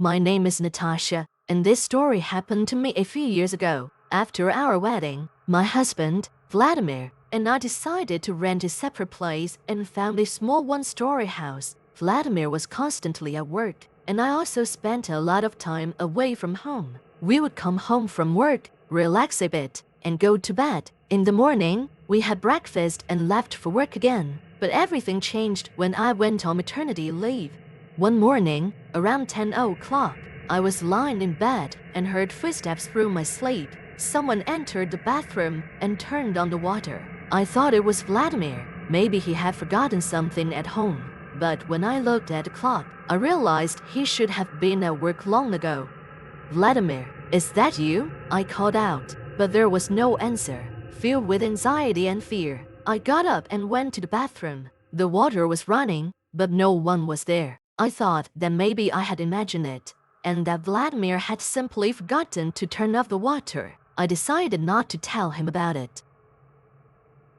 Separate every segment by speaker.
Speaker 1: My name is Natasha, and this story happened to me a few years ago. After our wedding, my husband, Vladimir, and I decided to rent a separate place and found a small one-story house. Vladimir was constantly at work, and I also spent a lot of time away from home. We would come home from work, relax a bit, and go to bed. In the morning, we had breakfast and left for work again. But everything changed when I went on maternity leave. One morning, around 10 o'clock, I was lying in bed and heard footsteps through my sleep. Someone entered the bathroom and turned on the water. I thought it was Vladimir. Maybe he had forgotten something at home. But when I looked at the clock, I realized he should have been at work long ago. "Vladimir, is that you?" I called out, but there was no answer. Filled with anxiety and fear, I got up and went to the bathroom. The water was running, but no one was there. I thought that maybe I had imagined it, and that Vladimir had simply forgotten to turn off the water. I decided not to tell him about it.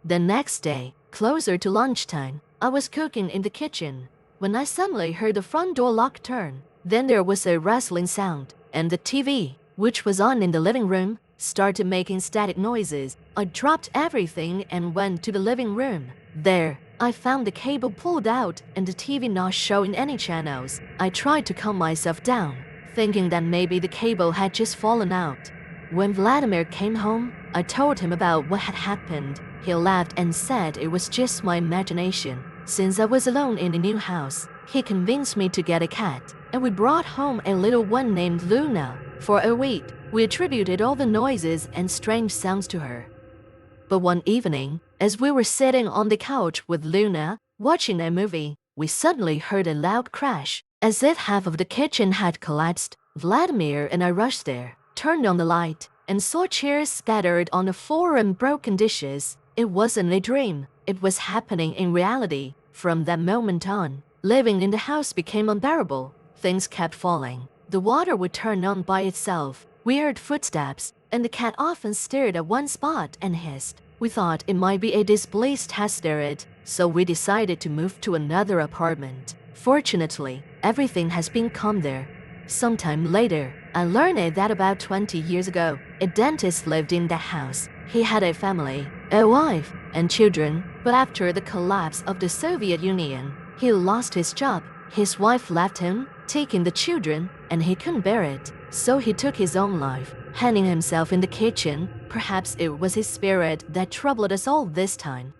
Speaker 1: The next day, closer to lunchtime, I was cooking in the kitchen when I suddenly heard the front door lock turn. Then there was a rustling sound, and the TV, which was on in the living room, started making static noises. I dropped everything and went to the living room. There, I found the cable pulled out and the TV not showing any channels. I tried to calm myself down, thinking that maybe the cable had just fallen out. When Vladimir came home, I told him about what had happened. He laughed and said it was just my imagination. Since I was alone in the new house, he convinced me to get a cat, and we brought home a little one named Luna. For a week, we attributed all the noises and strange sounds to her. But one evening, as we were sitting on the couch with Luna, watching a movie, we suddenly heard a loud crash, as if half of the kitchen had collapsed. Vladimir and I rushed there, turned on the light, and saw chairs scattered on the floor and broken dishes. It wasn't a dream, it was happening in reality. From that moment on, living in the house became unbearable. Things kept falling. The water would turn on by itself. We heard footsteps, and the cat often stared at one spot and hissed. We thought it might be a displaced spirit, so we decided to move to another apartment. Fortunately, everything has been calm there. Sometime later, I learned that about 20 years ago, a dentist lived in that house. He had a family, a wife, and children, but after the collapse of the Soviet Union, he lost his job. His wife left him, taking the children, and he couldn't bear it, so he took his own life, hanging himself in the kitchen. Perhaps it was his spirit that troubled us all this time.